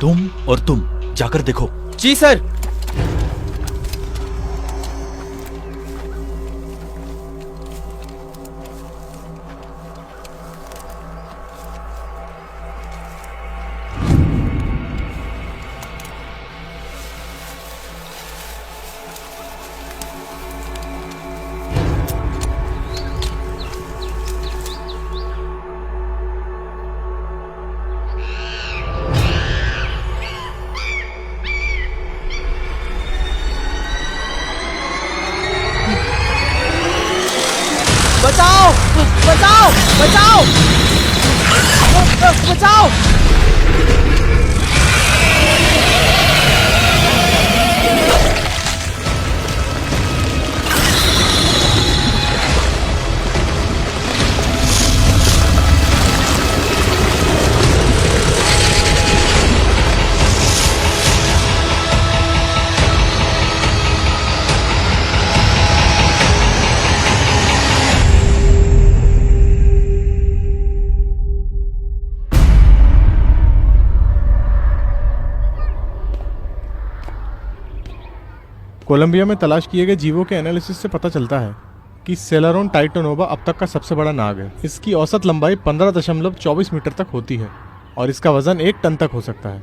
तुम और तुम जाकर देखो। जी सर। बचाओ बचाओ बचाओ बचाओ। कोलंबिया में तलाश किए गए जीवों के एनालिसिस से पता चलता है कि सेलारोन टाइटोनोवा अब तक का सबसे बड़ा नाग है। इसकी औसत लंबाई 15.24 मीटर तक होती है और इसका वजन 1 टन तक हो सकता है।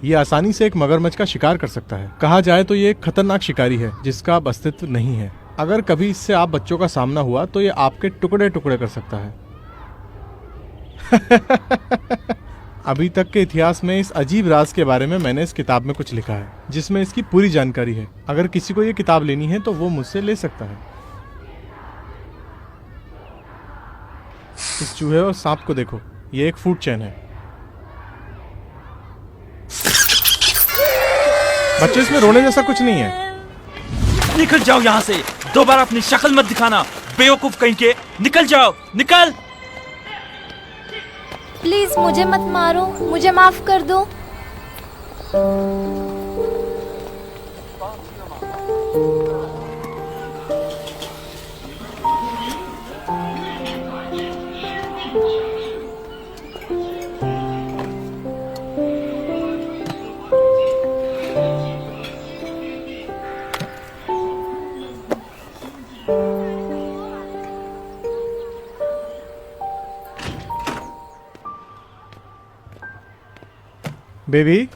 ये आसानी से एक मगरमच्छ का शिकार कर सकता है। कहा जाए तो ये एक खतरनाक शिकारी है जिसका अब अस्तित्व नहीं है। अगर कभी इससे आप बच्चों का सामना हुआ तो ये आपके टुकड़े टुकड़े कर सकता है। अभी तक के इतिहास में इस अजीब राज के बारे में मैंने इस किताब में कुछ लिखा है जिसमें इसकी पूरी जानकारी है। अगर किसी को ये किताब लेनी है तो वो मुझसे ले सकता है। इस चूहे और सांप को देखो, ये एक फूड चेन है। बच्चे, इसमें रोने जैसा कुछ नहीं है। निकल जाओ यहाँ से, दोबारा अपनी शक्ल मत दिखाना, बेवकूफ कहीं के। निकल जाओ, निकल। प्लीज मुझे मत मारो, मुझे माफ कर दो। Baby,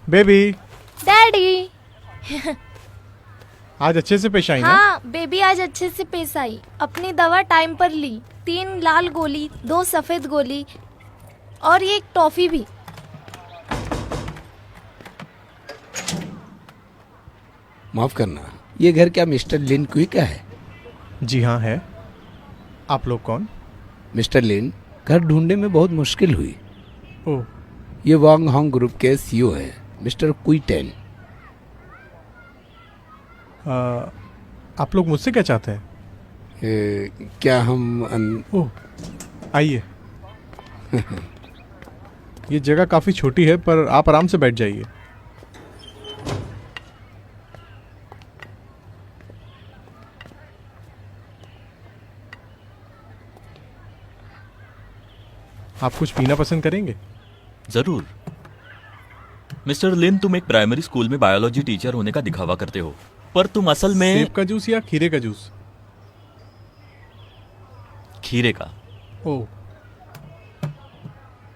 baby, daddy. आज अच्छे से पेश आई ना? हाँ बेबी आज अच्छे से पेश आई। अपनी दवा टाइम पर ली। 3 लाल गोली, 2 सफेद गोली और ये एक टॉफी भी। माफ करना, ये घर क्या मिस्टर लिन क्वी का है? जी हाँ है। आप लोग कौन? मिस्टर लिन, घर ढूंढने में बहुत मुश्किल हुई। ओह, ये वांग होंग ग्रुप के सीईओ है, मिस्टर क्वी टेन। आप लोग मुझसे क्या चाहते हैं? क्या हम ओह, आइए। ये जगह काफ़ी छोटी है पर आप आराम से बैठ जाइए। आप कुछ पीना पसंद करेंगे? जरूर। मिस्टर लिन, तुम एक प्राइमरी स्कूल में बायोलॉजी टीचर होने का दिखावा करते हो, पर तुम असल में सेब का जूस या खीरे का जूस? खीरे का। ओह,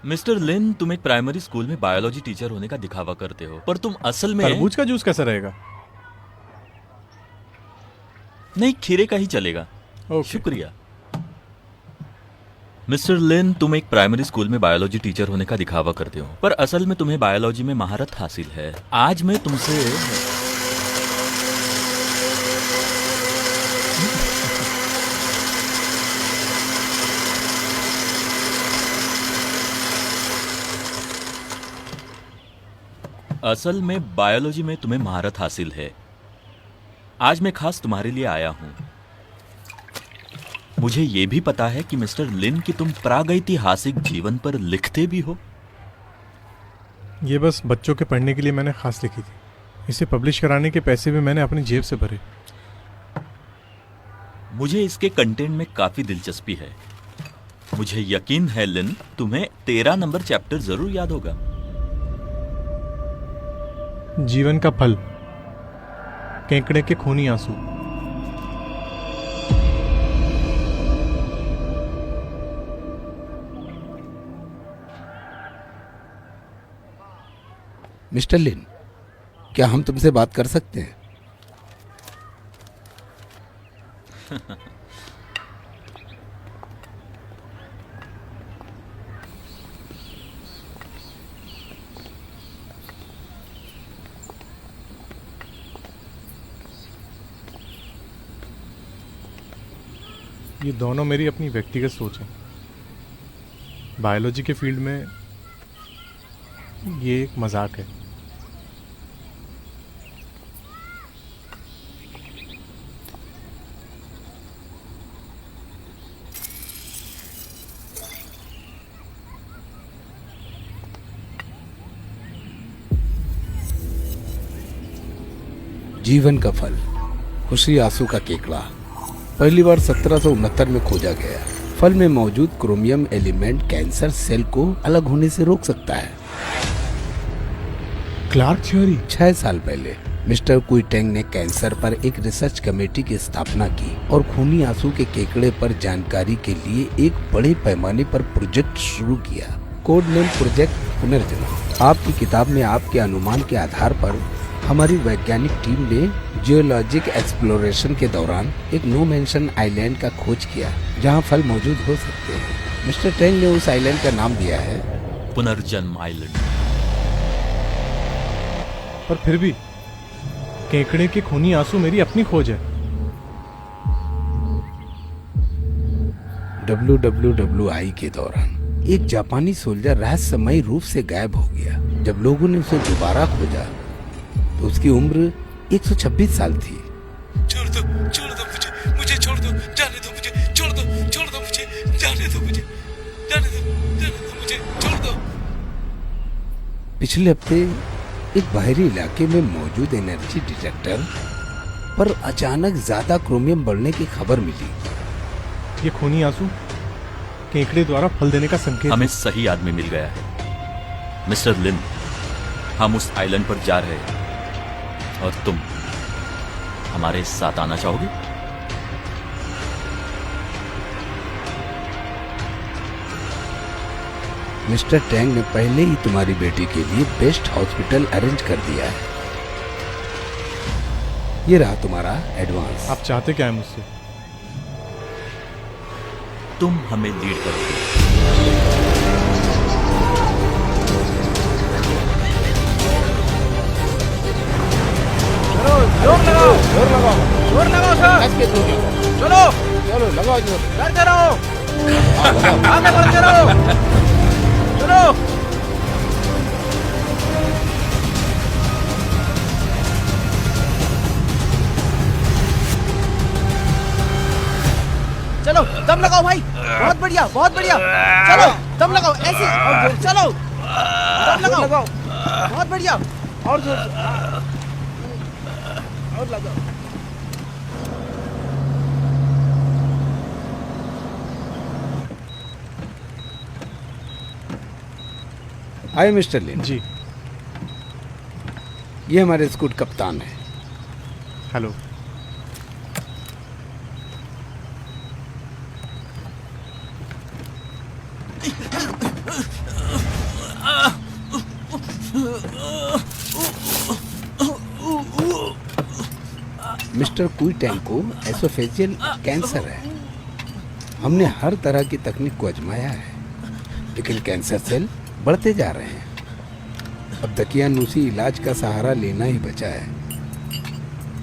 मिस्टर लिन, तुम एक प्राइमरी स्कूल में बायोलॉजी टीचर होने का दिखावा करते हो, पर तुम असल में तरबूज का जूस कैसा रहेगा? नहीं, खीरे का ही चलेगा। ओके। शुक्रिया। मिस्टर लिन, तुम एक प्राइमरी स्कूल में बायोलॉजी टीचर होने का दिखावा करते हो, पर असल में तुम्हें बायोलॉजी में महारत हासिल है। आज मैं तुमसे असल में बायोलॉजी में तुम्हें महारत हासिल है। आज मैं खास तुम्हारे लिए आया हूं। मुझे यह भी पता है कि मिस्टर लिन कि तुम प्रागैतिहासिक जीवन पर लिखते भी हो। ये बस बच्चों के पढ़ने के लिए मैंने खास लिखी थी। इसे पब्लिश कराने के पैसे भी मैंने अपनी जेब से भरे। मुझे इसके कंटेंट में काफी दिलचस्पी है। मुझे यकीन है लिन, तुम्हें 13 नंबर चैप्टर जरूर याद होगा। जीवन का फल, केकड़े के खूनी आंसू। मिस्टर लिन, क्या हम तुमसे बात कर सकते हैं? ये दोनों मेरी अपनी व्यक्तिगत सोच है। बायोलॉजी के फील्ड में ये एक मजाक है। जीवन का फल, खुशी आंसू का केकड़ा, पहली बार 1769 में खोजा गया। फल में मौजूद क्रोमियम एलिमेंट कैंसर सेल को अलग होने से रोक सकता है। Clark theory. 6 साल पहले मिस्टर कुइटेंग ने कैंसर पर एक रिसर्च कमेटी की स्थापना की और खूनी आंसू के केकड़े पर जानकारी के लिए एक बड़े पैमाने पर प्रोजेक्ट शुरू किया। कोड नेम प्रोजेक्ट पुनर्जन्म। आपकी किताब में आपके अनुमान के आधार पर हमारी वैज्ञानिक टीम ने जियोलॉजिक एक्सप्लोरेशन के दौरान एक नो मेंशन आइलैंड का खोज किया जहां फल मौजूद हो सकते हैं। मिस्टर टेंग ने उस आइलैंड का नाम दिया है पुनर्जन्म आइलैंड। पर फिर भी केकड़े के खूनी आंसू मेरी अपनी खोज है। WWWI के दौरान एक जापानी सोल्जर रहस्यमयी रूप से गायब हो गया। जब लोगों ने उसे दोबारा खोजा तो उसकी उम्र 126 साल थी। छोड़ दो मुझे छोड़ दो, जाने दो मुझे, छोड़ दो मुझे, जाने दो मुझे, जाने दो मुझे, छोड़ दो। पिछले हफ्ते एक बाहरी इलाके में मौजूद एनर्जी डिटेक्टर पर अचानक ज्यादा क्रोमियम बढ़ने की खबर मिली। ये खूनी आंसू केकड़े द्वारा फल देने का संकेत हमें है। सही आदमी मिल गया है मिस्टर लिन। हम उस आइलैंड पर जा रहे हैं और तुम हमारे साथ आना चाहोगे? मिस्टर टैंग ने पहले ही तुम्हारी बेटी के लिए बेस्ट हॉस्पिटल अरेंज कर दिया है। ये रहा तुम्हारा एडवांस। आप चाहते क्या है मुझसे? तुम हमें लीड करोगे। जोर लगाओ सर। चलो चलो लगाओ जोर। करते रहो, आगे बढ़ते रहो, चलो। चलो दम लगाओ भाई, बहुत बढ़िया बहुत बढ़िया। चलो दम लगाओ ऐसे, और जोर, चलो दम लगाओ, बहुत बढ़िया, और जोर से, और लगाओ। हाय मिस्टर लिन, जी ये हमारे स्कूट कप्तान है। हेलो। मिस्टर कुइटेंग को एसोफेजियल कैंसर है। हमने हर तरह की तकनीक को आजमाया है, लेकिन कैंसर सेल बढ़ते जा रहे हैं। अब दकियानूसी इलाज का सहारा लेना ही बचा है।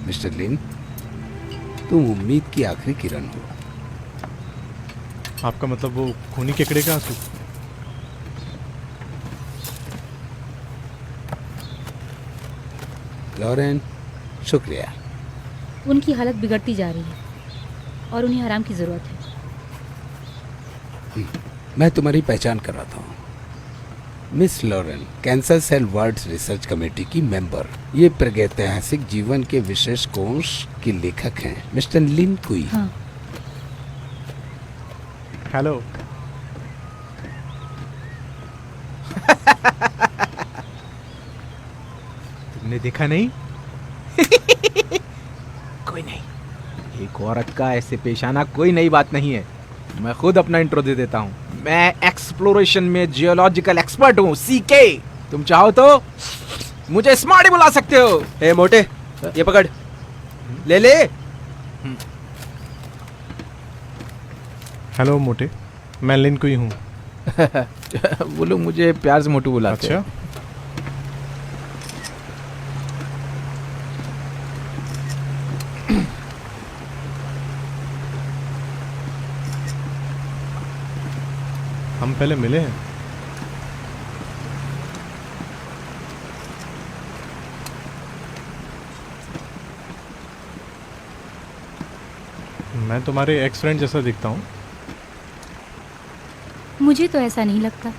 मिस्टर लिन, तुम उम्मीद की आखिरी किरण हो। आपका मतलब वो खूनी केकड़े का आंसू? लॉरेन, शुक्रिया। उनकी हालत बिगड़ती जा रही है और उन्हें आराम की ज़रूरत है। मैं तुम्हारी पहचान कराता हूँ। Miss Lauren, cancer cell wards research committee की मेंबर। ये प्रागैतिहासिक जीवन के विशेष कोश के लेखक हैं मिस्टर लिन कुई। हाँ, हेलो। तुमने देखा नहीं? कोई नहीं, एक औरत का ऐसे पेश आना कोई नई बात नहीं है। मैं खुद अपना इंट्रो दे देता हूँ। मैं एक्सप्लोरेशन में जियोलॉजिकल एक्सपर्ट हूँ, सीके। तुम चाहो तो मुझे स्मार्टी बुला सकते हो। ए मोटे, ये पकड़, ले ले। हेलो मोटे, मैं लिन कोई हूँ। वो लोग मुझे प्यार से मोटू बुलाते हैं। अच्छा, हम पहले मिले हैं। मैं तुम्हारे एक्स फ्रेंड जैसा दिखता हूँ? मुझे तो ऐसा नहीं लगता।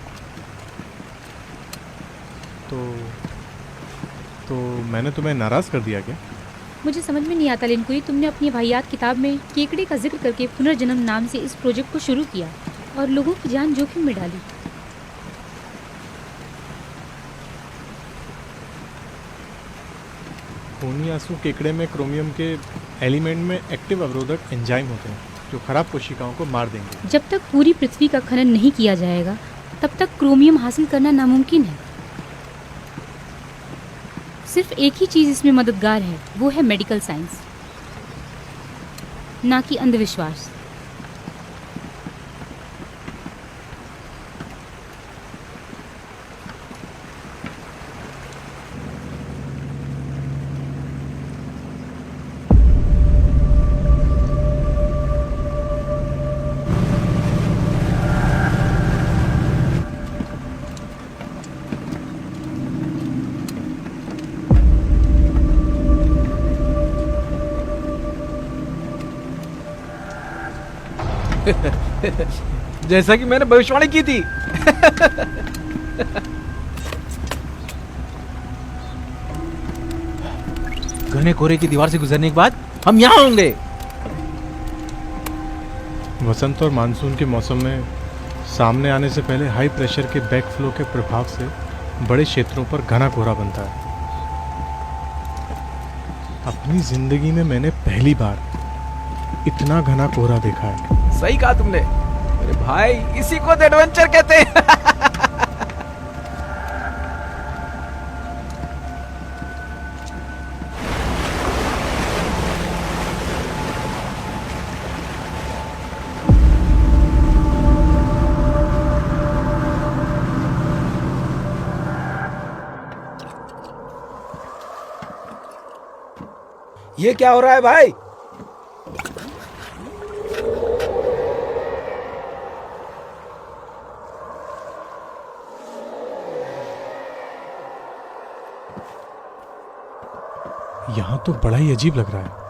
तो मैंने तुम्हें नाराज कर दिया क्या? मुझे समझ में नहीं आता लिनकुई, तुमने अपनी वाहियात किताब में केकड़े का जिक्र करके पुनर्जन्म नाम से इस प्रोजेक्ट को शुरू किया और लोगों की जान जोखिम में डाली। खूनी आंसू केकड़े में क्रोमियम के एलिमेंट में एक्टिव अवरोधक एंजाइम होते हैं जो खराब कोशिकाओं को मार देंगे। जब तक पूरी पृथ्वी का खनन नहीं किया जाएगा तब तक क्रोमियम हासिल करना नामुमकिन है। सिर्फ एक ही चीज़ इसमें मददगार है, वो है मेडिकल साइंस, ना कि अंधविश्वास। जैसा कि मैंने भविष्यवाणी की थी। घने कोहरे की दीवार से गुजरने के बाद हम यहाँ होंगे। वसंत और मानसून के मौसम में सामने आने से पहले हाई प्रेशर के बैक फ्लो के प्रभाव से बड़े क्षेत्रों पर घना कोहरा बनता है। अपनी जिंदगी में मैंने पहली बार इतना घना कोहरा देखा है। सही कहा तुमने मेरे भाई, इसी को तो एडवेंचर कहते हैं। ये क्या हो रहा है भाई? यहाँ तो बड़ा ही अजीब लग रहा है।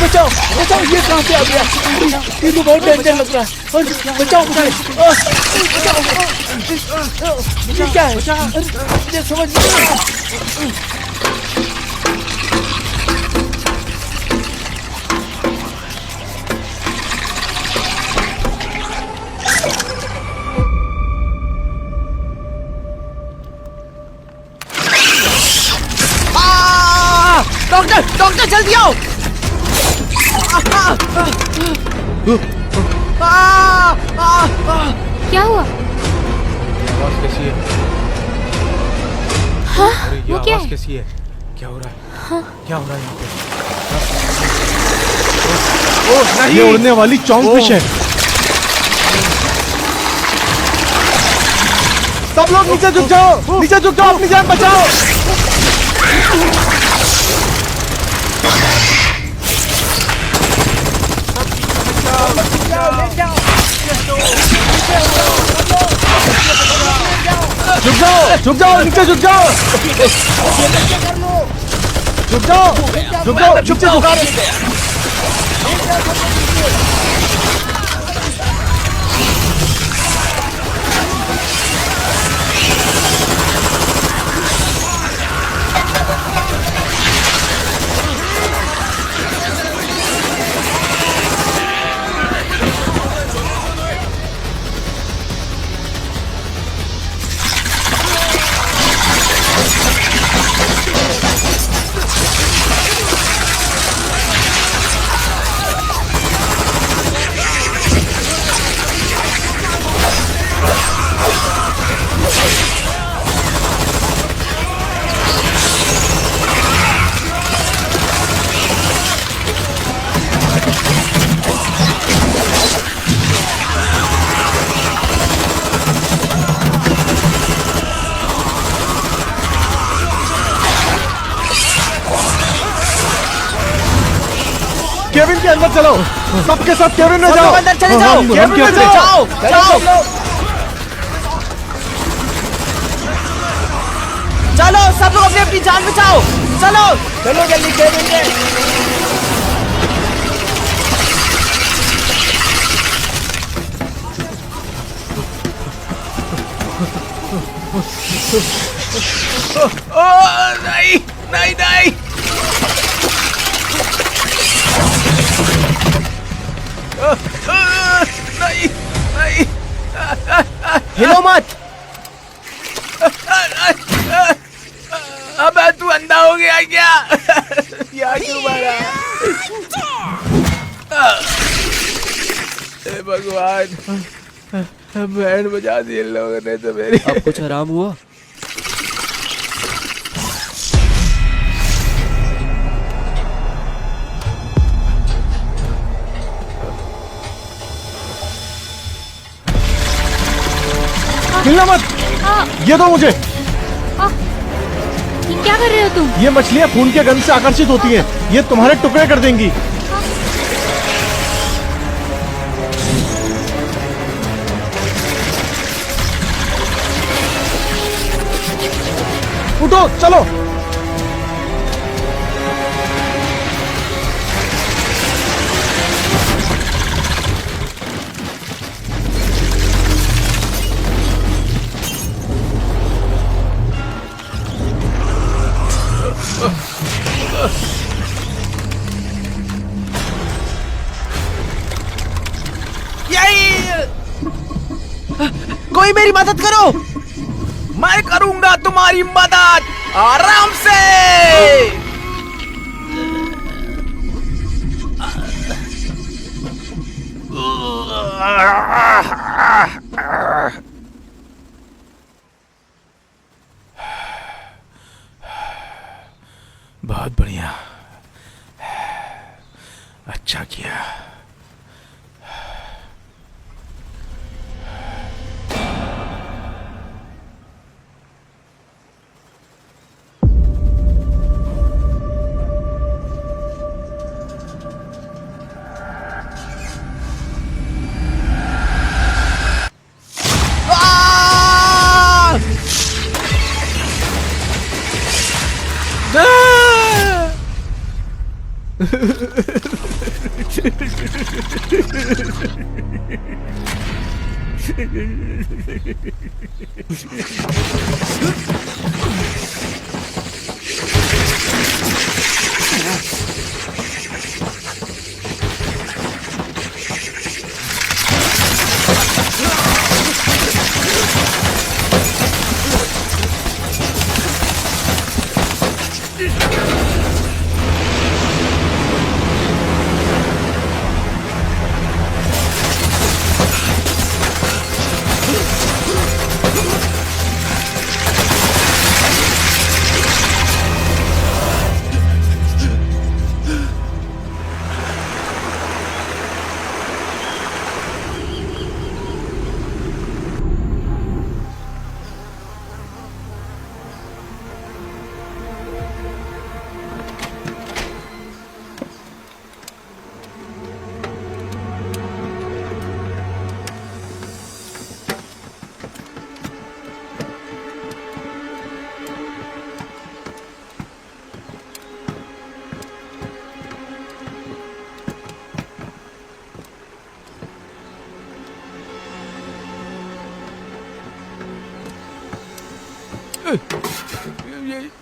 बचाओ बचाओ, ये कहाँ से आ गया? ये तो बहुत डेंजर लग रहा है। बचाओ मुझे, ये क्या है? मुझे समझ नहीं आ रहा। डॉक्टर डॉक्टर जल्दी आओ। क्या हुआ? आवाज कैसी है? हाँ, अरे ये वो क्या आवाज है? कैसी है? क्या हो रहा है? हाँ। क्या हो रहा है यहाँ पे? ओह नहीं! ये उड़ने वाली चौंक फिश है। सब लोग नीचे झुक जाओ, नीचे झुक जाओ, अपनी जान बचाओ। झुक जाओ, नीचे झुक जाओ। रुक जाओ, पीछे झुका रहे। केविन के अंदर चलो, सबके सब केविन में सब जाओ। लोग अंदर चले जाओ, केविन में जाओ, जाओ। चलो सब लोग अपनी अपनी जान बचाओ, चलो चलो जल्दी केविन में। नहीं नहीं नहीं। नहीं नहीं। हिलो मत। अब तू अंधा हो गया क्या? क्या क्यों मारा? हे भगवान, बैंड बजा दी इन लोगों ने तो मेरी। अब कुछ आराम हुआ? हिलना मत, ये दो मुझे। ये क्या कर रहे हो तुम? ये मछलियाँ खून के गंध से आकर्षित होती हैं, ये तुम्हारे टुकड़े कर देंगी। उठो, चलो। कोई मेरी मदद करो। मैं करूंगा तुम्हारी मदद, आराम से। बहुत बढ़िया, अच्छा किया।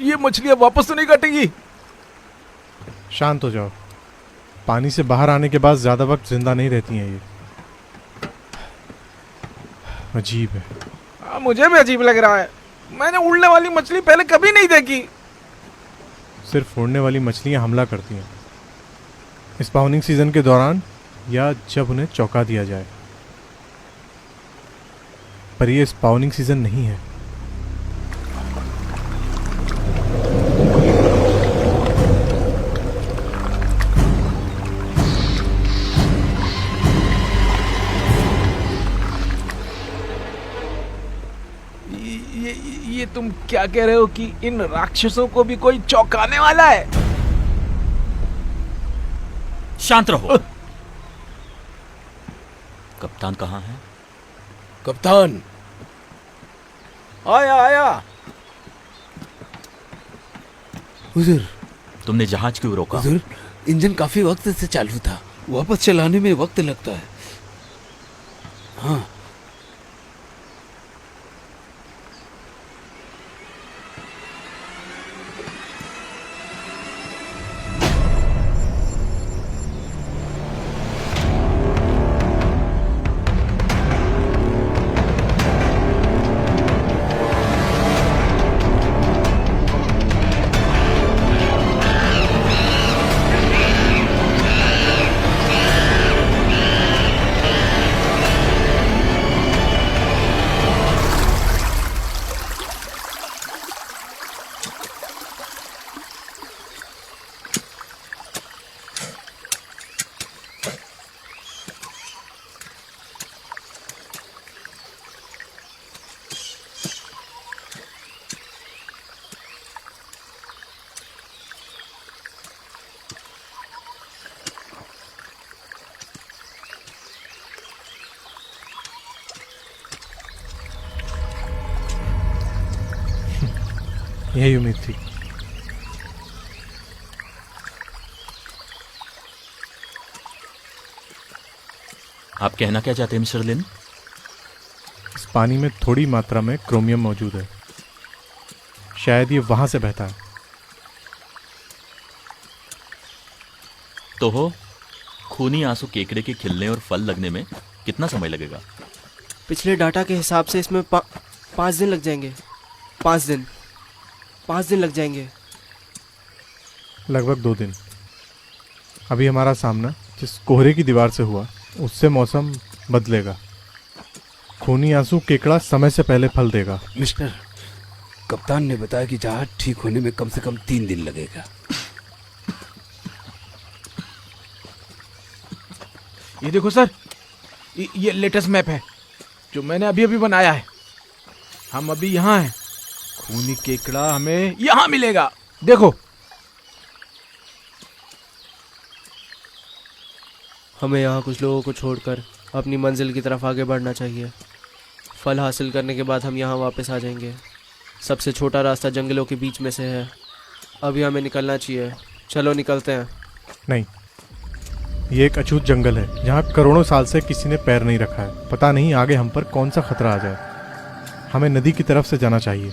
ये मछलियां वापस तो नहीं काटेंगी? शांत हो जाओ। पानी से बाहर आने के बाद ज्यादा वक्त जिंदा नहीं रहती हैं ये। अजीब है। मुझे भी अजीब लग रहा है। मैंने उड़ने वाली मछली पहले कभी नहीं देखी। सिर्फ उड़ने वाली मछलियां हमला करती हैं स्पाउनिंग सीजन के दौरान या जब उन्हें चौंका दिया जाए। पर ये स्पाउनिंग सीजन नहीं है। ये तुम क्या कह रहे हो कि इन राक्षसों को भी कोई चौंकाने वाला है? शांत रहो। कप्तान कहाँ है? कप्तान आया आया। हुजूर, तुमने जहाज क्यों रोका? हुजूर, इंजन काफी वक्त से चालू था, वापस चलाने में वक्त लगता है। हाँ, यही उम्मीद थी। आप कहना क्या चाहते हैं मिस्टर लिन? इस पानी में थोड़ी मात्रा में क्रोमियम मौजूद है। शायद ये वहां से बहता है। तो हो खूनी आंसू केकड़े के खिलने और फल लगने में कितना समय लगेगा? पिछले डाटा के हिसाब से इसमें 5 दिन लग जाएंगे। 5 दिन लग जाएंगे। लगभग 2 दिन। अभी हमारा सामना जिस कोहरे की दीवार से हुआ उससे मौसम बदलेगा। खूनी आंसू केकड़ा समय से पहले फल देगा। मिस्टर, कप्तान ने बताया कि जहाज ठीक होने में कम से कम 3 दिन लगेगा। ये देखो सर, ये लेटेस्ट मैप है जो मैंने अभी अभी बनाया है। हम अभी यहाँ हैं। खूनी केकड़ा हमें यहाँ मिलेगा। देखो, हमें यहाँ कुछ लोगों को छोड़कर अपनी मंजिल की तरफ आगे बढ़ना चाहिए। फल हासिल करने के बाद हम यहाँ वापस आ जाएंगे। सबसे छोटा रास्ता जंगलों के बीच में से है। अभी हमें निकलना चाहिए। चलो निकलते हैं। नहीं, ये एक अछूत जंगल है जहाँ करोड़ों साल से किसी ने पैर नहीं रखा है। पता नहीं आगे हम पर कौन सा खतरा आ जाए। हमें नदी की तरफ से जाना चाहिए।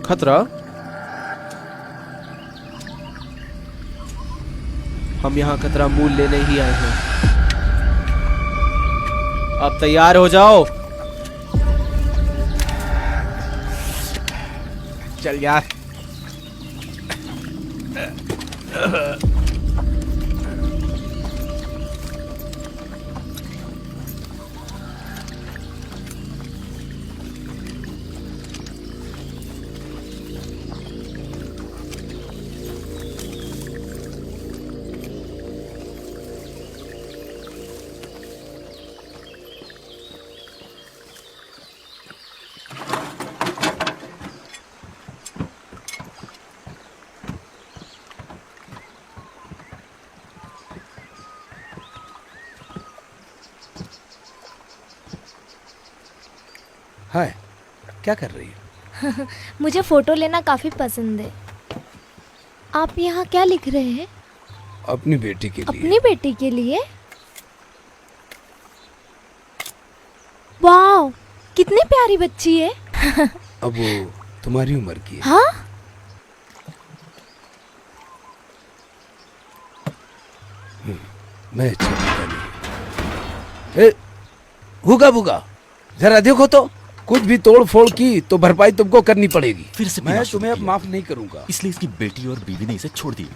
खतरा? हम यहाँ खतरा मूल लेने ही आए हैं। अब तैयार हो जाओ। चल यार। हाय, क्या कर रही है? मुझे फ़ोटो लेना काफ़ी पसंद है। आप यहाँ क्या लिख रहे हैं? अपनी बेटी के लिए। अपनी बेटी के लिए? कितनी प्यारी बच्ची है। अब वो तुम्हारी उम्र की है। हाँ मैं अच्छा पता नहीं। हुगा बुगा, जरा देखो तो, कुछ भी तोड़ फोड़ की तो भरपाई तुमको करनी पड़ेगी। फिर से पीना मैं शुरू तुम्हें अब किया। माफ नहीं करूंगा। इसलिए इसकी बेटी और बीवी ने इसे छोड़ दिया।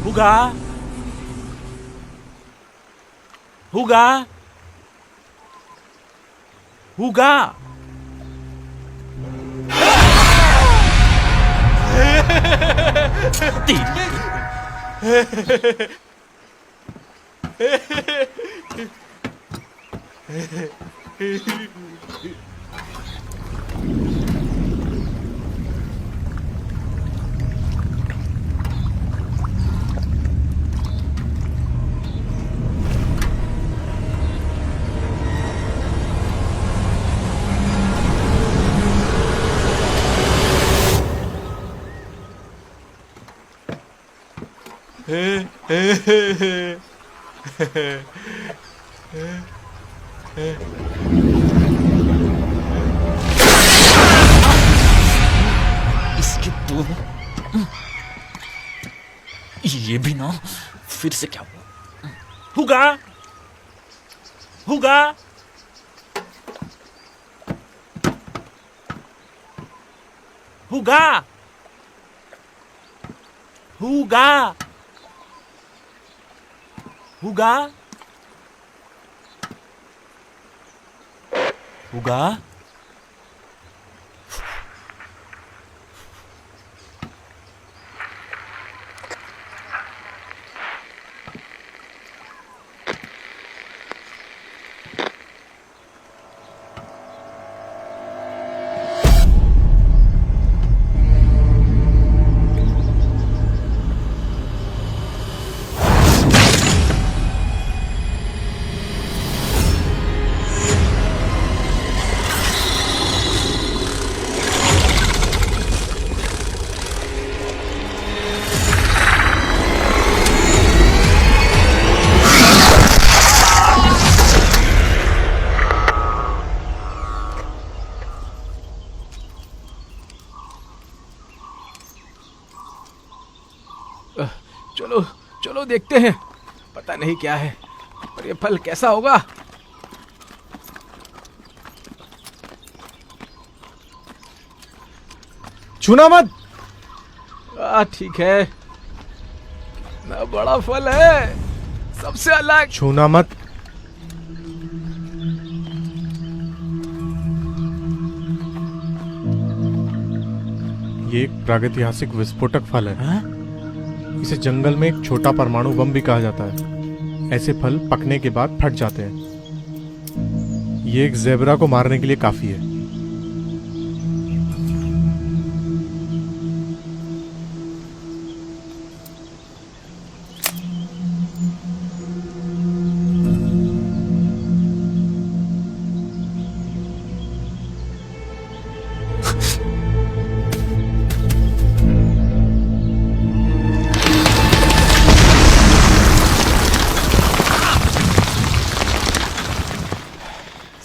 हुगा, हुगा, हुगा। इसके दो, ये भी ना, फिर से क्या हुआ? हुगा, हुगा, हुगा, हुगा, हुगा, हुगा। चलो चलो देखते हैं, पता नहीं क्या है, पर ये फल कैसा होगा। छूना मत। ठीक है, कितना बड़ा फल है, सबसे अलग। छूना मत। ये एक प्रागैतिहासिक विस्फोटक फल है। इसे जंगल में एक छोटा परमाणु बम भी कहा जाता है। ऐसे फल पकने के बाद फट जाते हैं। ये एक ज़ेब्रा को मारने के लिए काफी है।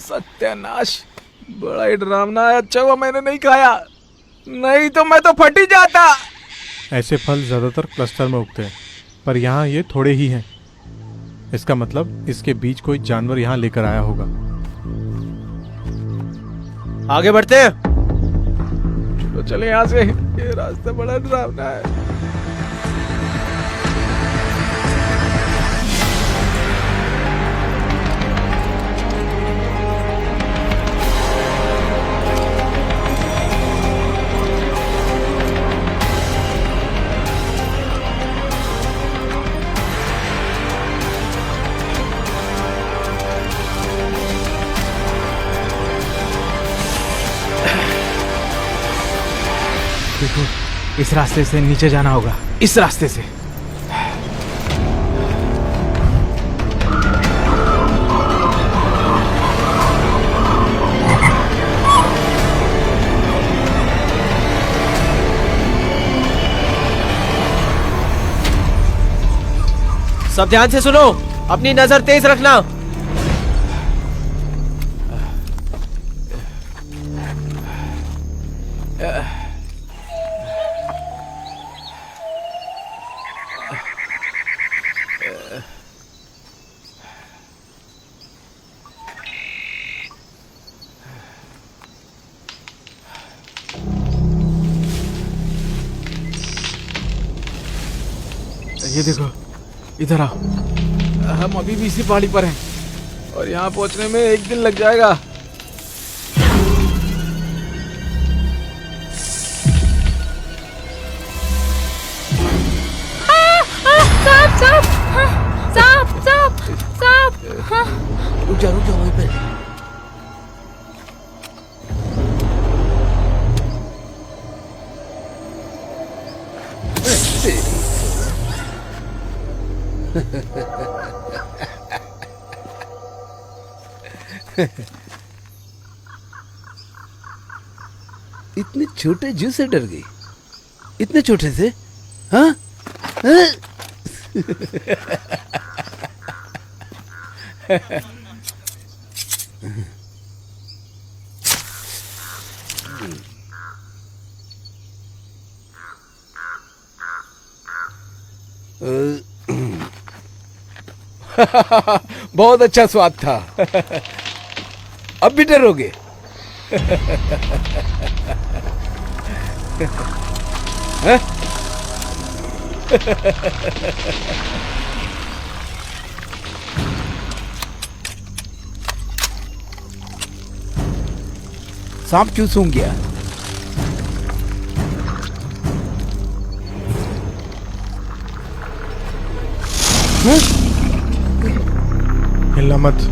सत्यानाश, बड़ा ही डरावना है। अच्छा हुआ मैंने नहीं खाया, नहीं तो मैं तो फट ही जाता। ऐसे फल ज्यादातर क्लस्टर में उगते हैं, पर यहाँ ये थोड़े ही हैं। इसका मतलब इसके बीज कोई जानवर यहाँ लेकर आया होगा। आगे बढ़ते हैं। चलो चले यहाँ से, ये रास्ता बड़ा डरावना है। देखो, इस इस रास्ते से नीचे जाना होगा, इस रास्ते से। सब ध्यान से सुनो, अपनी नजर तेज रखना। ये देखो, इधर आओ। हम अभी भी इसी पहाड़ी पर हैं और यहाँ पहुँचने में 1 दिन लग जाएगा। रुक जा वहीं पे। इतने छोटे जीव से डर गई, इतने छोटे से? हाँ? बहुत अच्छा स्वाद था। अब भी डरोगे? सांप क्यों सूंघ गया? हिलना मत।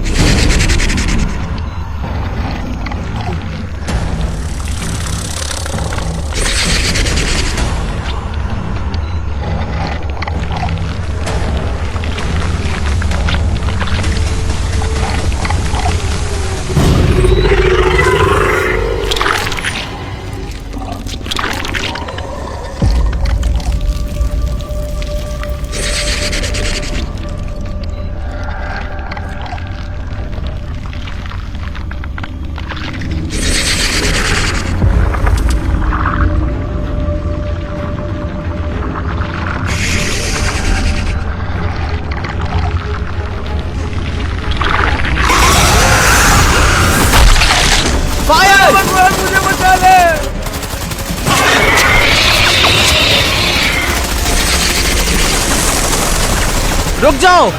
रुक जाओ।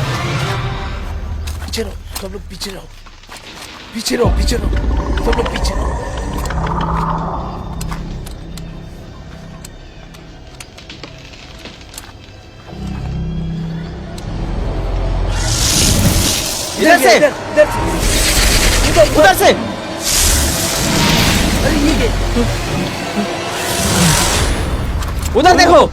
पीछे रहो, सब लोग पीछे रहो, पीछे रहो, पीछे रहो, सब लोग पीछे रहो। इधर से, उधर से। अरे ये उधर देखो।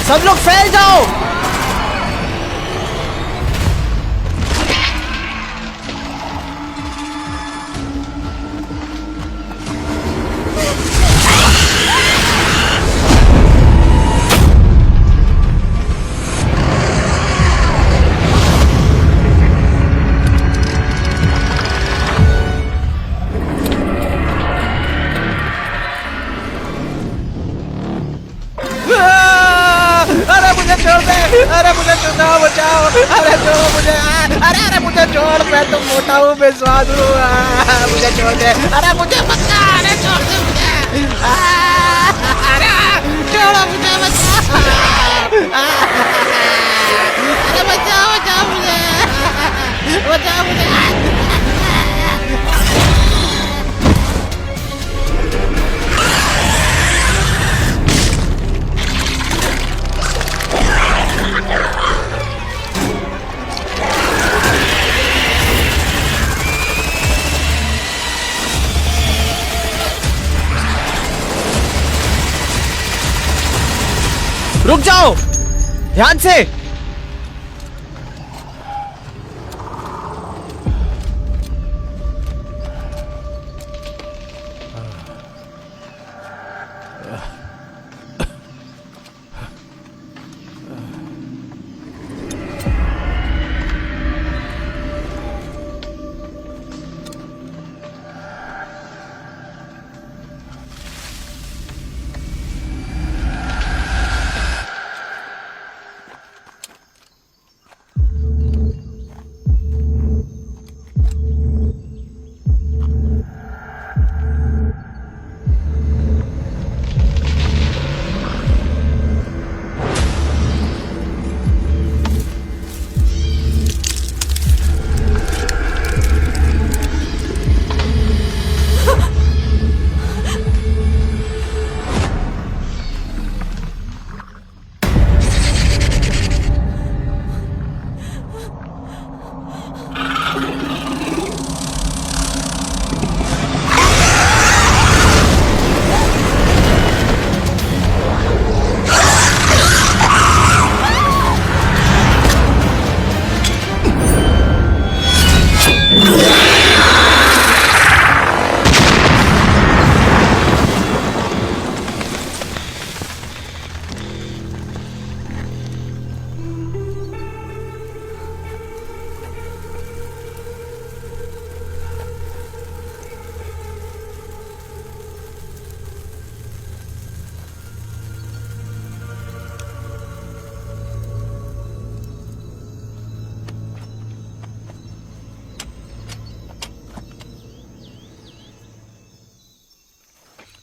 सब लोग फैल जाओ। अरे मुझे बचाओ बचाओ, अरे छोड़ो मुझे, अरे मुझे छोड़, मैं तो मोटा हूँ, बेस्वाद हूँ, मुझे छोड़ दे, अरे मुझे बचा, अरे छोड़ दे मुझे, अरे छोड़ो मुझे, बचाओ, अरे बचाओ मुझे, बचाओ मुझे। रुक जाओ, ध्यान से।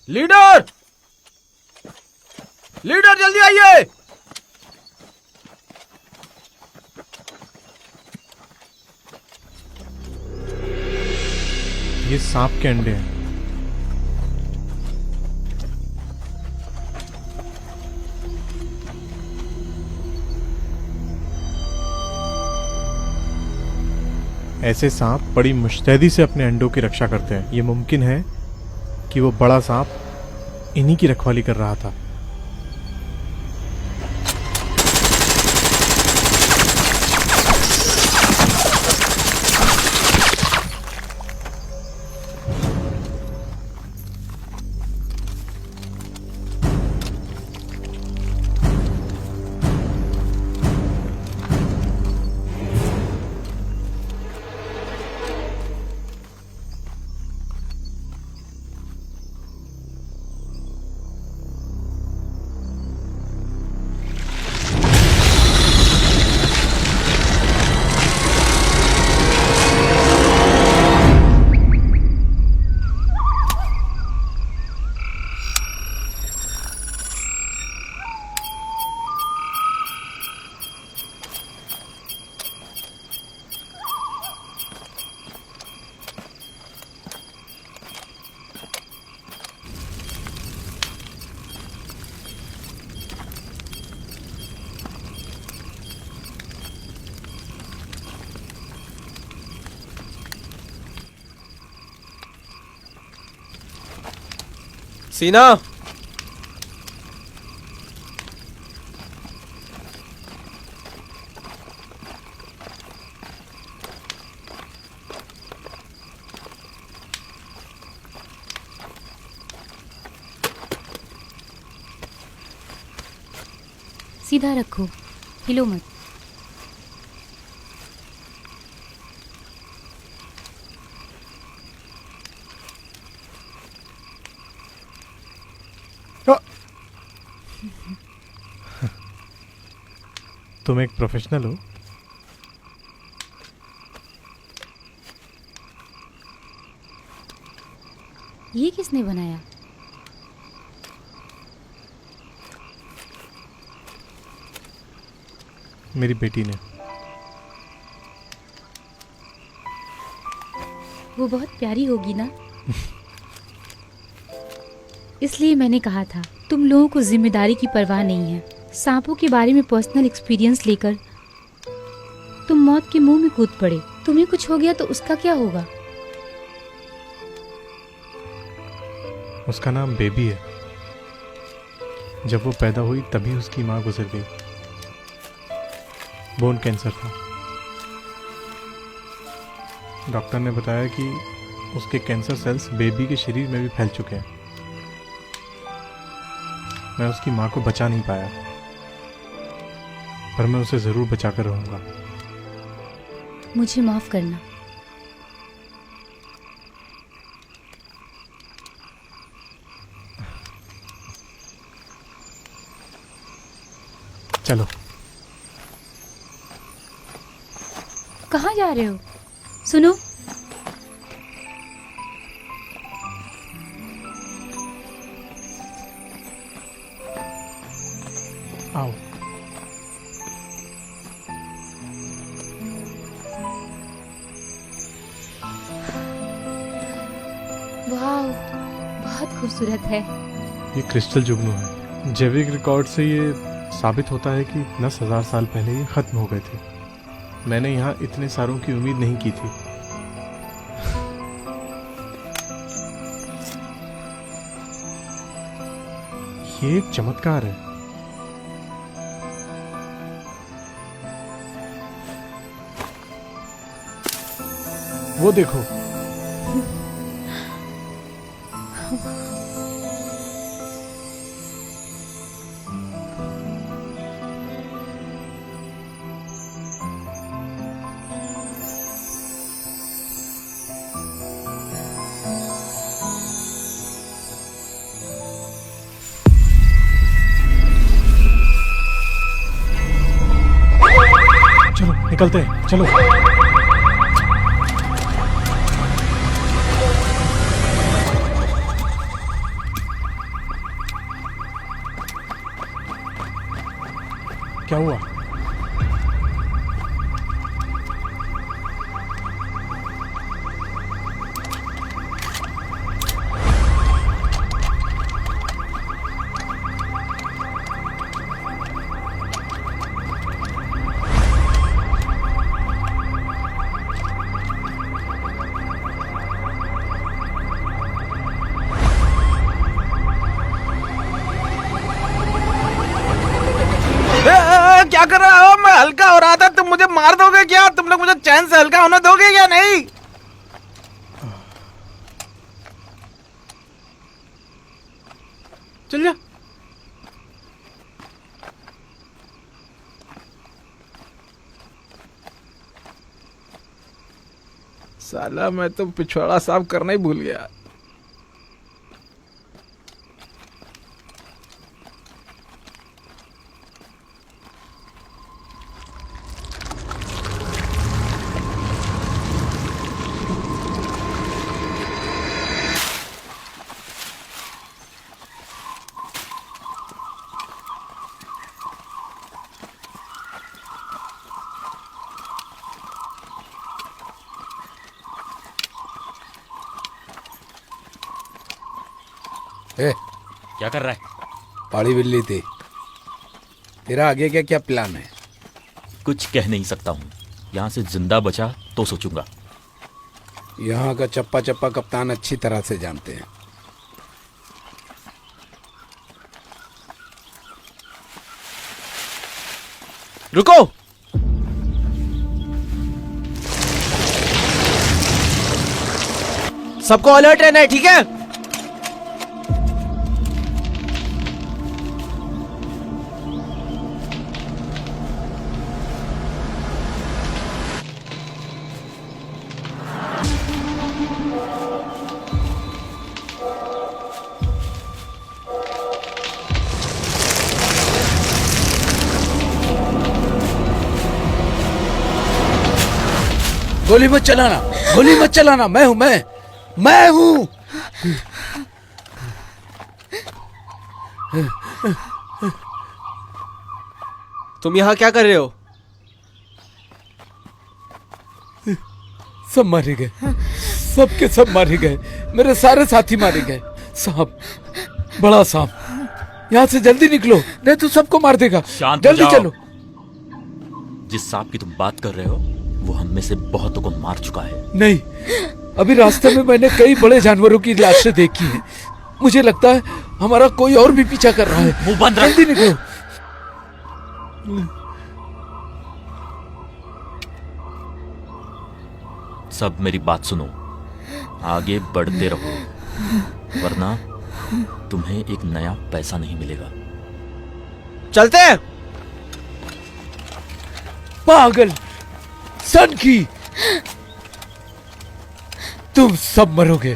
लीडर, लीडर जल्दी आइए। ये सांप के अंडे हैं। ऐसे सांप बड़ी मुस्तैदी से अपने अंडों की रक्षा करते हैं। ये मुमकिन है कि वो बड़ा सांप इन्हीं की रखवाली कर रहा था। सीना, सीधा रखो, हिलो मत। तुम एक प्रोफेशनल हो। ये किसने बनाया? मेरी बेटी ने। वो बहुत प्यारी होगी ना? इसलिए मैंने कहा था, तुम लोगों को जिम्मेदारी की परवाह नहीं है। सांपों के बारे में पर्सनल एक्सपीरियंस लेकर तुम मौत के मुंह में कूद पड़े। तुम्हें कुछ हो गया तो उसका क्या होगा? उसका नाम बेबी है। जब वो पैदा हुई तभी उसकी माँ गुजर गई। बोन कैंसर था। डॉक्टर ने बताया कि उसके कैंसर सेल्स बेबी के शरीर में भी फैल चुके हैं। मैं उसकी माँ को बचा नहीं पाया, पर मैं उसे जरूर बचाकर रहूंगा। मुझे माफ करना। चलो। कहाँ जा रहे हो? सुनो, आओ। वाह, बहुत खूबसूरत है। ये क्रिस्टल जुगनू है। जैविक रिकॉर्ड से ये साबित होता है कि 10,000 साल पहले ये खत्म हो गए थे। मैंने यहाँ इतने सारों की उम्मीद नहीं की थी। ये एक चमत्कार है। वो देखो। चलो निकलते हैं, चलो। क्या हुआ? क्या कर रहा हो? मैं हल्का हो रहा था, तुम मुझे मार दोगे क्या? तुम लोग मुझे चैन से हल्का होने दोगे या नहीं? चल जा। साला मैं तो पिछवाड़ा साफ करना ही भूल गया। ए, क्या कर रहा है? पाड़ी बिल्ली थी। तेरा आगे क्या क्या प्लान है? कुछ कह नहीं सकता हूँ। यहाँ से जिंदा बचा तो सोचूंगा। यहाँ का चप्पा चप्पा कप्तान अच्छी तरह से जानते हैं। रुको। सबको अलर्ट रहना है, ठीक है? गोली मत चलाना, गोली मत चलाना। मैं हूं, मैं हूं। तुम यहाँ क्या कर रहे हो? सब मारे गए, सबके सब मारे गए, मेरे सारे साथी मारे गए। सांप, बड़ा सांप, यहाँ से जल्दी निकलो नहीं तो सबको मार देगा। शांत हो जल्दी जाओ। चलो। जिस सांप की तुम बात कर रहे हो वो हम में से बहुतों को मार चुका है। नहीं, अभी रास्ते में मैंने कई बड़े जानवरों की लाशें देखी हैं। मुझे लगता है हमारा कोई और भी पीछा कर रहा है। मुंह बंद रख। जल्दी निकलो। सब मेरी बात सुनो, आगे बढ़ते रहो वरना तुम्हें एक नया पैसा नहीं मिलेगा। चलते हैं। पागल सन की, तुम सब मरोगे,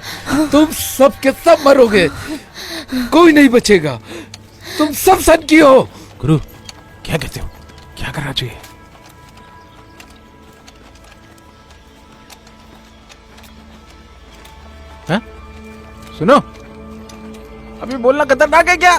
तुम सब के सब मरोगे, कोई नहीं बचेगा। तुम सब सन की हो। गुरु क्या कहते हो, क्या करना चाहिए? हाँ? सुनो, अभी बोलना खतरनाक है क्या?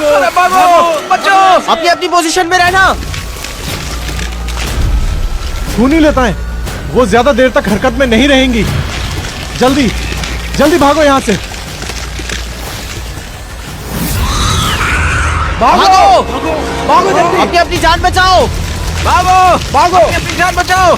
अरे भागो, बचो! अपनी अपनी पोजीशन में रहना। खून ही लेता है, वो ज्यादा देर तक हरकत में नहीं रहेंगी। जल्दी जल्दी भागो यहाँ से। भागो भागो जल्दी, अपनी अपनी जान बचाओ। भागो, भागो, अपनी जान बचाओ।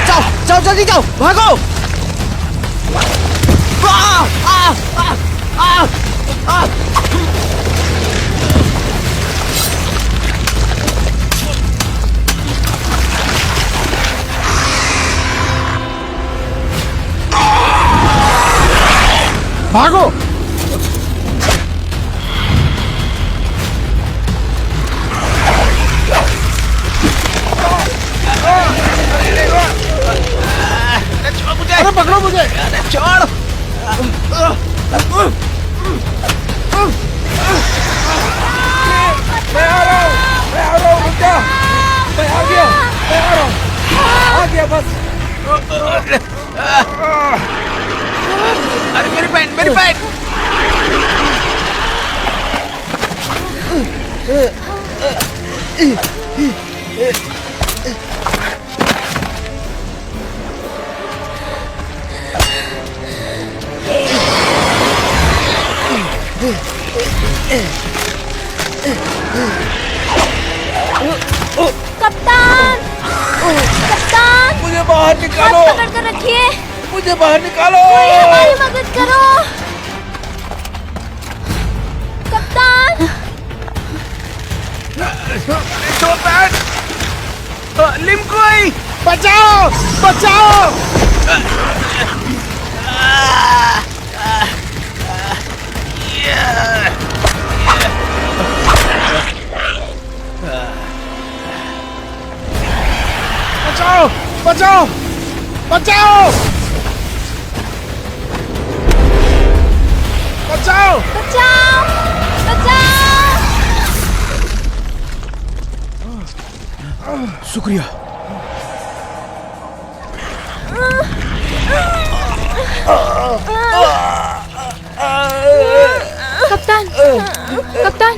जाओ जाओ जल्दी जाओ, भागो। आ, आ, आ, आ, आ। भागो। अरे पकड़ो मुझे। छोड़। मैं आ रहा हूँ, रुक जा। मैं आ गया, आ गया बस। अरे मेरी पैंट, मेरी पैंट! कप्तान, कप्तान, मुझे बाहर निकालो, हाथ पकड़ कर रखिए। मुझे बाहर निकालो। कोई हमारी मदद करो। कप्तान, छोड़ पैंट! लिमकोई! बचाओ बचाओ। बचाओ बचाओ बचाओ बचाओ। बचाओ, बचाओ। शुक्रिया। कप्तान, कप्तान,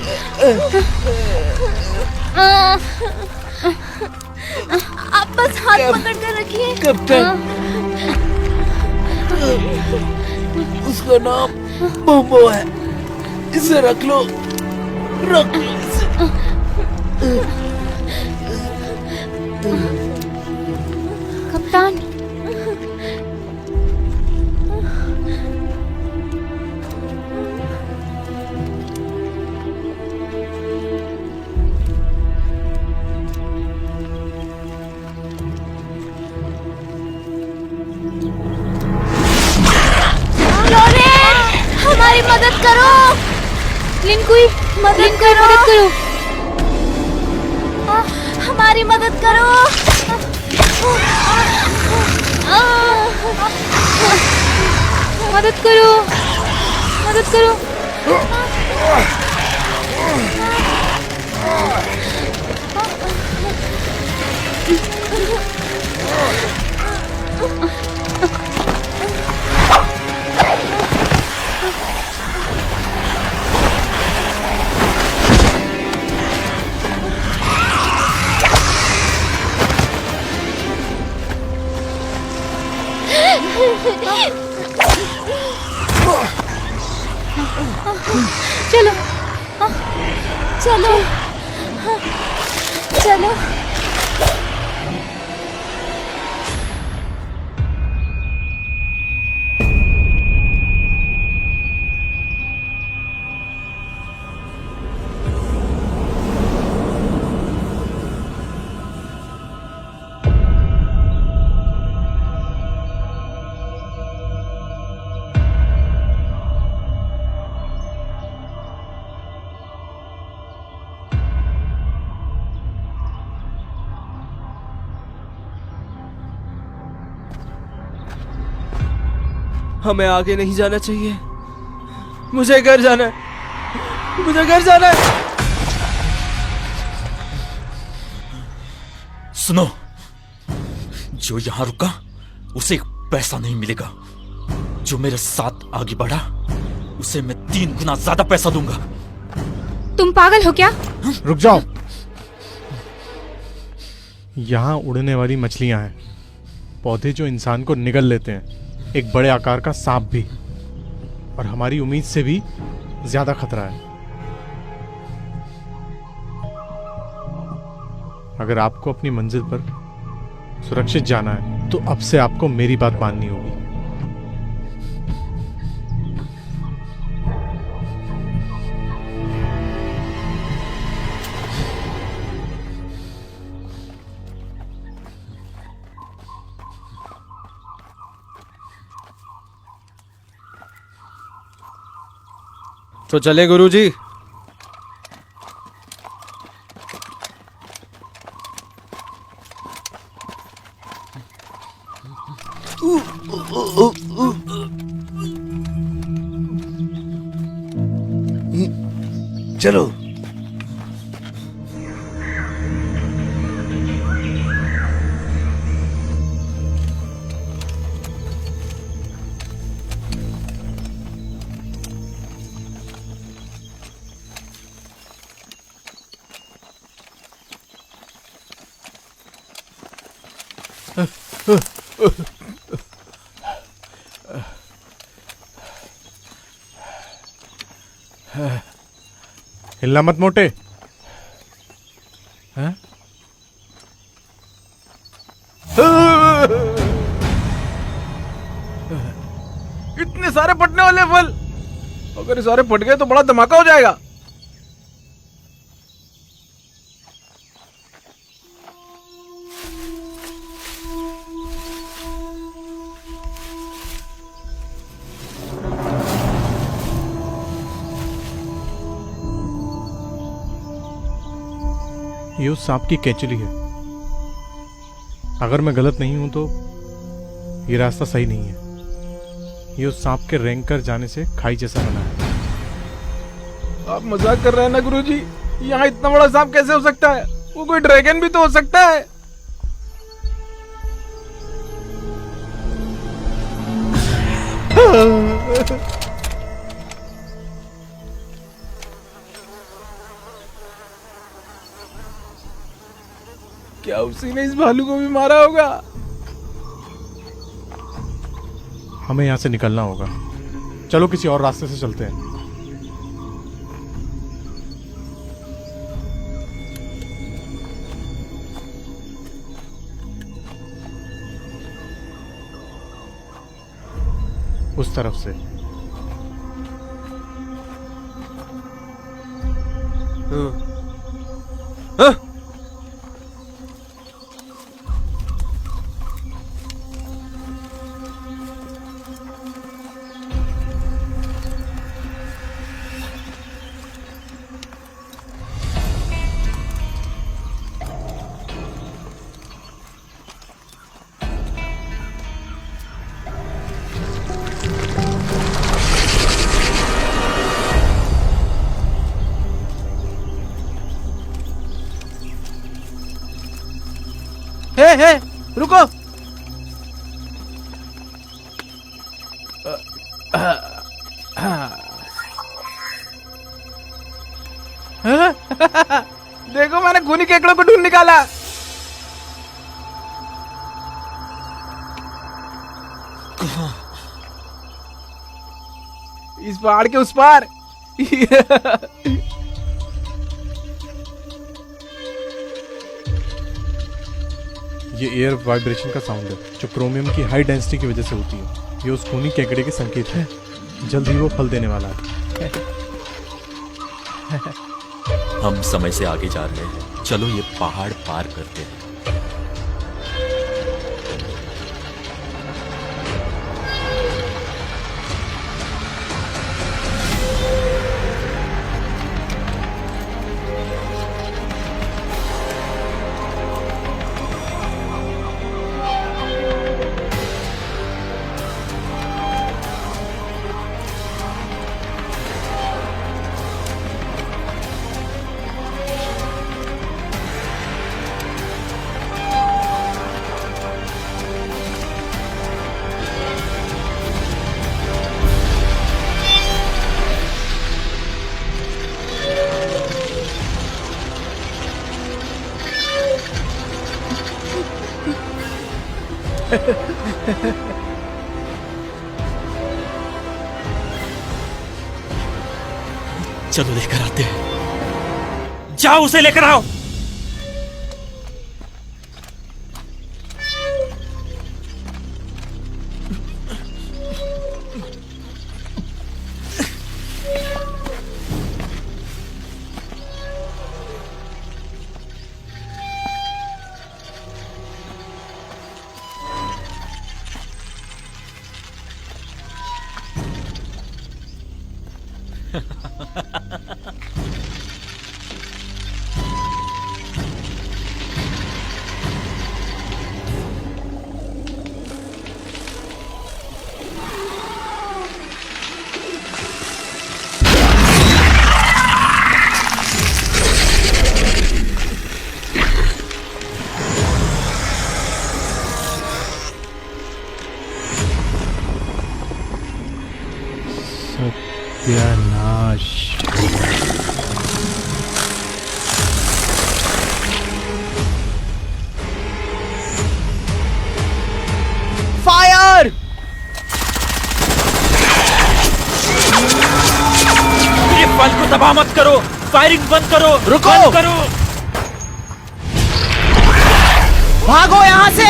आप बस हाथ पकड़ कर रखिए। कैप्टन, उसका नाम बोम्बो है, इसे रख लो, रख लो इसे। कप्तान, करो, लिनकुई, मदद करो, मदद करो। हमारी मदद करो। मदद करो, मदद करो। चलो, चलो, चलो। हमें आगे नहीं जाना चाहिए। मुझे घर जाना है, मुझे घर जाना है। सुनो, जो यहां रुका उसे एक पैसा नहीं मिलेगा। जो मेरे साथ आगे बढ़ा उसे मैं 3 गुना ज्यादा पैसा दूंगा। तुम पागल हो क्या? रुक जाओ। यहाँ उड़ने वाली मछलियां हैं, पौधे जो इंसान को निगल लेते हैं, एक बड़े आकार का सांप भी, और हमारी उम्मीद से भी ज्यादा खतरा है। अगर आपको अपनी मंजिल पर सुरक्षित जाना है तो अब से आपको मेरी बात माननी होगी। तो चले गुरुजी। चलो। हिलना मत मोटे। हैं? इतने सारे फटने वाले फल, अगर ये सारे फट गए तो बड़ा धमाका हो जाएगा। ये उस सांप की केचुली है। अगर मैं गलत नहीं हूं तो ये रास्ता सही नहीं है। ये उस सांप के रेंग कर जाने से खाई जैसा बना है। आप मजाक कर रहे हैं ना गुरुजी? यहाँ इतना बड़ा सांप कैसे हो सकता है? वो कोई ड्रैगन भी तो हो सकता है। क्या उसी ने इस भालू को भी मारा होगा? हमें यहां से निकलना होगा। चलो किसी और रास्ते से चलते हैं। उस तरफ से। रुको। देखो मैंने खूनी केकड़ों को ढूंढ निकाला। इस पहाड़ के उस पार। ये एयर वाइब्रेशन का साउंड है जो क्रोमियम की हाई डेंसिटी की वजह से होती है। ये उस खूनी केकड़े के संकेत है। जल्द ही वो फल देने वाला है। हम समय से आगे जा रहे हैं, चलो ये पहाड़ पार करते हैं। चलो लेकर आते हैं। जाओ उसे लेकर आओ। सत्यानाश। फायर! ये फल को तबाह मत करो, फायरिंग बंद करो। रुको! बंद करो। भागो यहां से।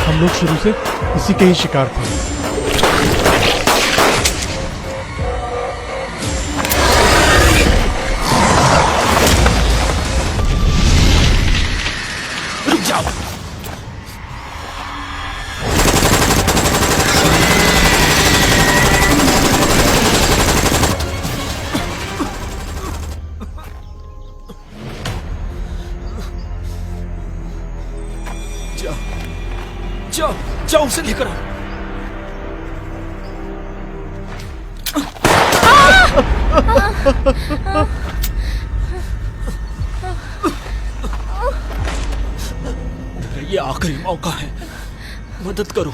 हम लोग शुरू से इसी के ही शिकार थे। रुक जाओ। जाओ जाओ उसे लेकर आओ। ये आखिरी मौका है, मदद करो,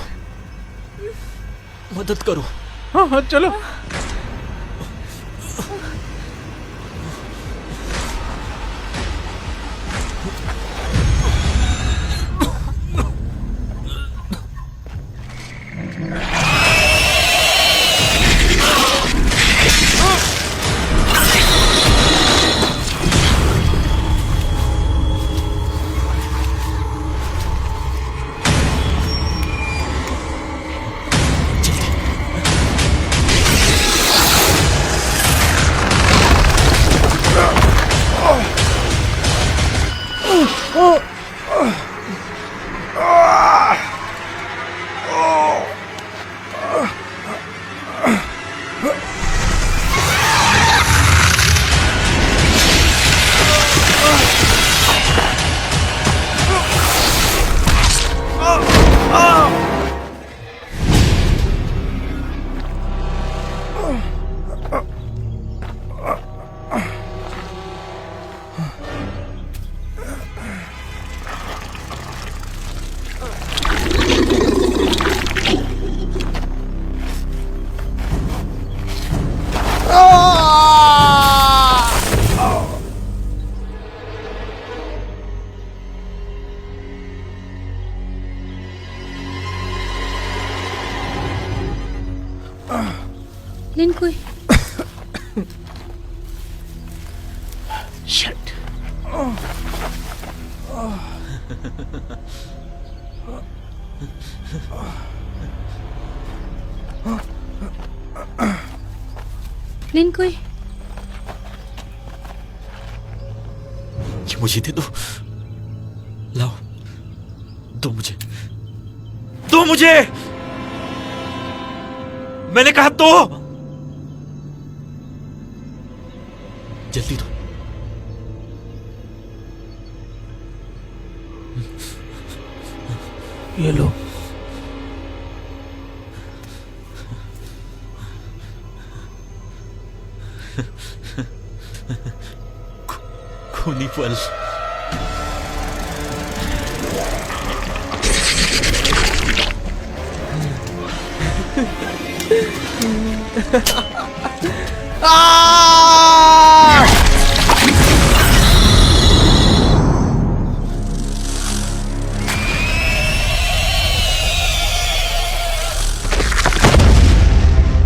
मदद करो। हाँ हाँ चलो। लिनकुई, शिट। लिनकुई, ये मुझे दे दो, लाओ, दो मुझे, दो मुझे, मैंने कहा दो, जल्दी दो। ये लो। खूनी पल।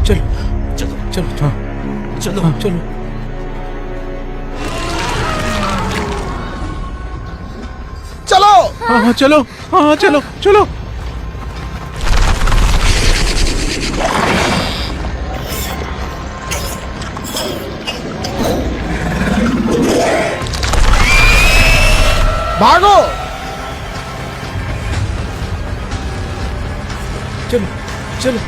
चलो चलो चलो, हाँ चलो चलो। चलो हाँ हाँ चलो, हाँ हाँ चलो चलो। भागो। चलो चलो।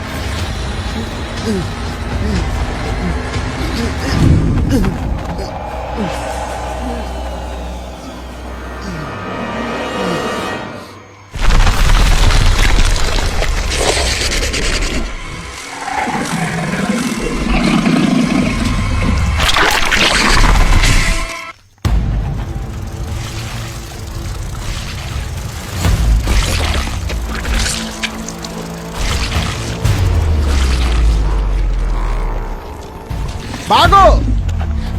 भागो।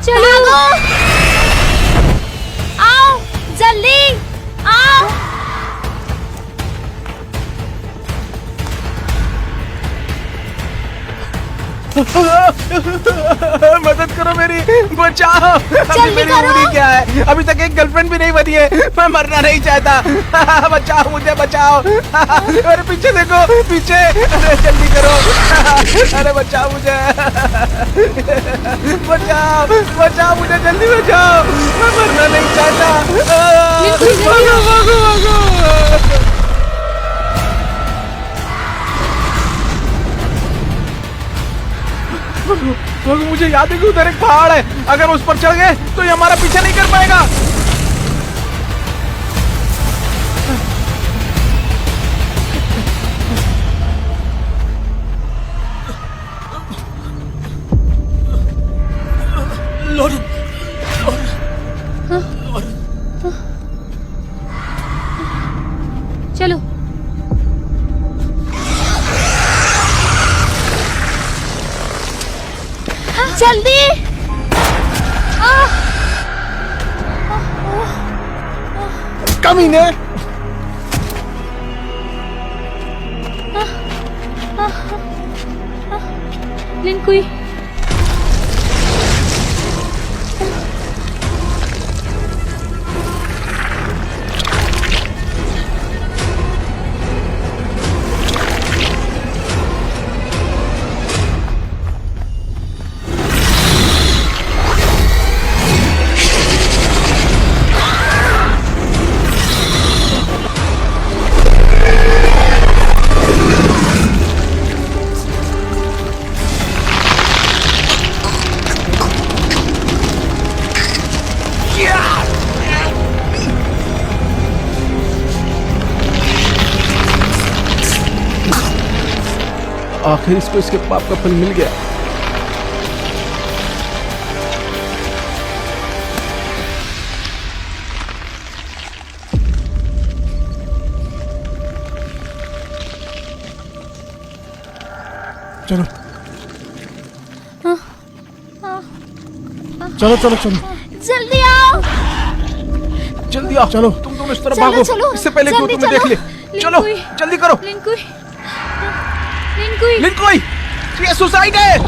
चलो, आओ जल्दी आओ। मदद करो मेरी, बचाओ। अभी जल्दी मेरी करो। उम्र क्या है? अभी तक एक गर्लफ्रेंड भी नहीं बनी है। मैं मरना नहीं चाहता। बचाओ मुझे, बचाओ। अरे पीछे देखो, पीछे। अरे जल्दी करो। अरे बचाओ मुझे, बचाओ बचाओ मुझे, जल्दी बचाओ। मैं मरना नहीं चाहता। भागो भागो भागो। भागो, मुझे याद है कि उधर एक पहाड़ है। अगर उस पर चढ़ गए तो ये हमारा पीछा नहीं कर पाएगा। लॉरेन, चलो। जल्दी। कमीने। लिनकुई, आखिर इसको इसके पाप का फल मिल गया। चलो चलो चलो चलो जल्दी आओ। जल्दी आओ, चलो। तुम दोनों इस तरफ चलो, भागो। चलो, इससे पहले कि वो जल्दी तुम्हें देख ले। चलो लिनकुई, जल्दी करो। लिनकुई, लिनकुई। लिनकुई, ये सुसाइड है।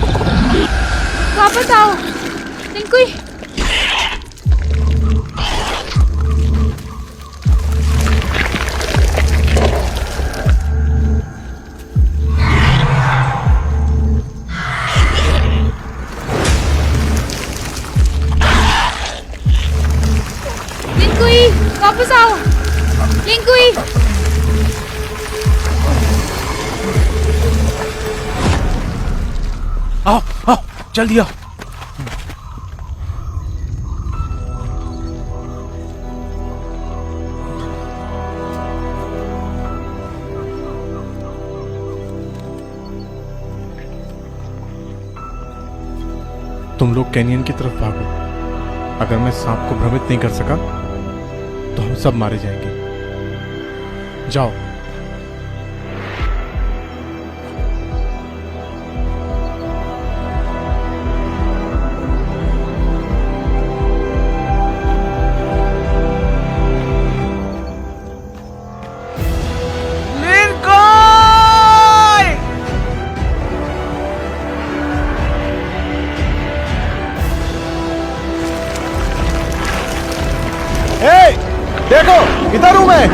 वापस आओ लिंकुई। लिंकुई वापस आओ लिंकुई। आओ आओ जल्दी आओ। तुम लोग कैनियन की तरफ भागो। अगर मैं सांप को भ्रमित नहीं कर सका तो हम सब मारे जाएंगे। जाओ। देखो इधर हूं मैं।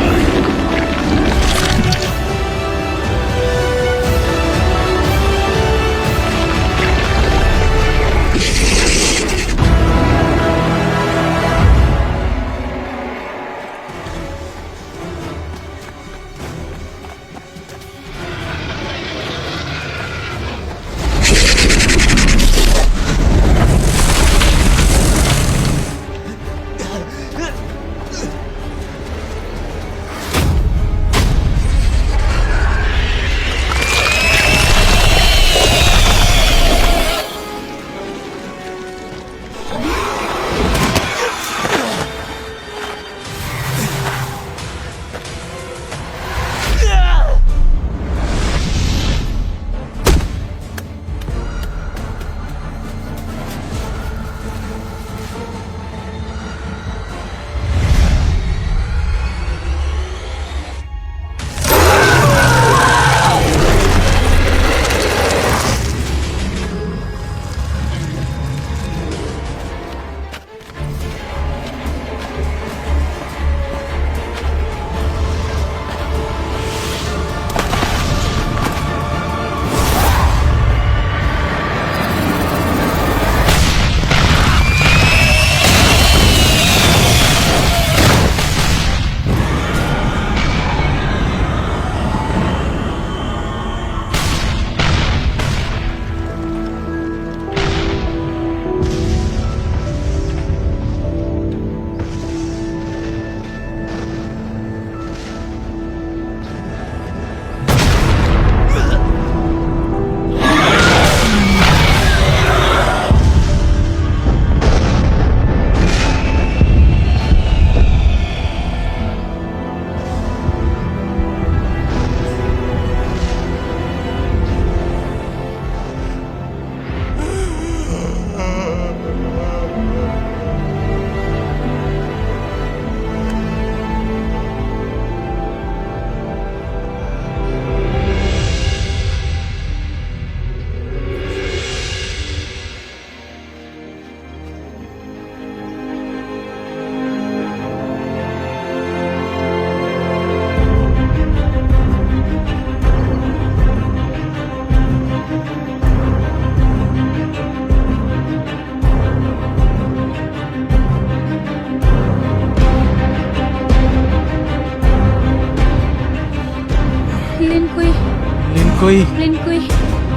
लिंकुई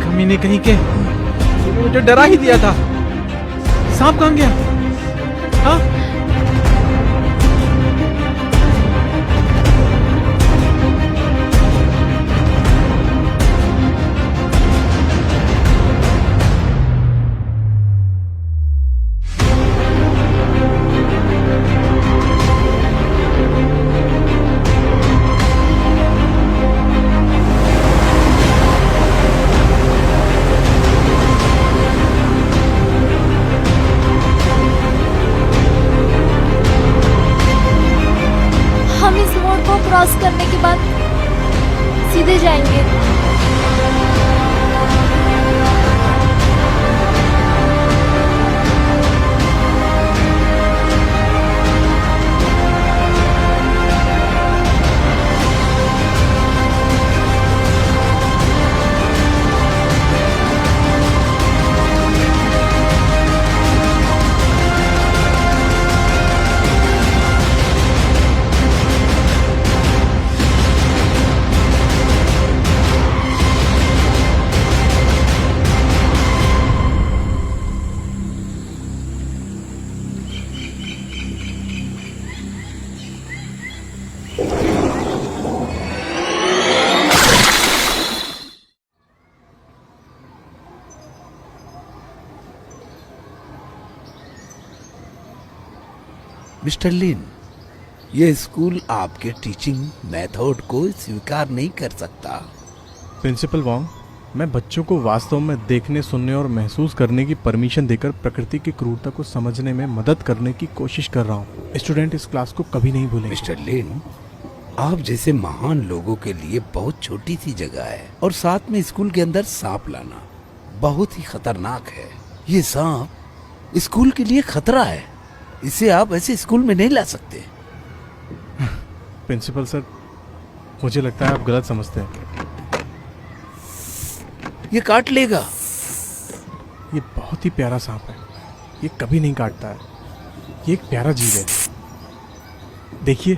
कमीने कहीं के, तूने मुझे डरा ही दिया था। सांप कहाँ गया? हाँ? मिस्टर लिन, ये स्कूल आपके टीचिंग मेथड को स्वीकार नहीं कर सकता। प्रिंसिपल वॉन्ग, मैं बच्चों को वास्तव में देखने, सुनने और महसूस करने की परमिशन देकर प्रकृति की क्रूरता को समझने में मदद करने की कोशिश कर रहा हूँ। स्टूडेंट इस क्लास को कभी नहीं भूलेंगे। मिस्टर लिन, आप जैसे महान लोगों के लिए बहुत छोटी सी जगह है और साथ में स्कूल के अंदर सांप लाना बहुत ही खतरनाक है। ये सांप स्कूल के लिए खतरा है, इसे आप ऐसे स्कूल में नहीं ला सकते। प्रिंसिपल सर, मुझे लगता है आप गलत समझते हैं। ये काट लेगा। ये बहुत ही प्यारा सांप है, ये कभी नहीं काटता है, ये एक प्यारा जीव है। देखिए,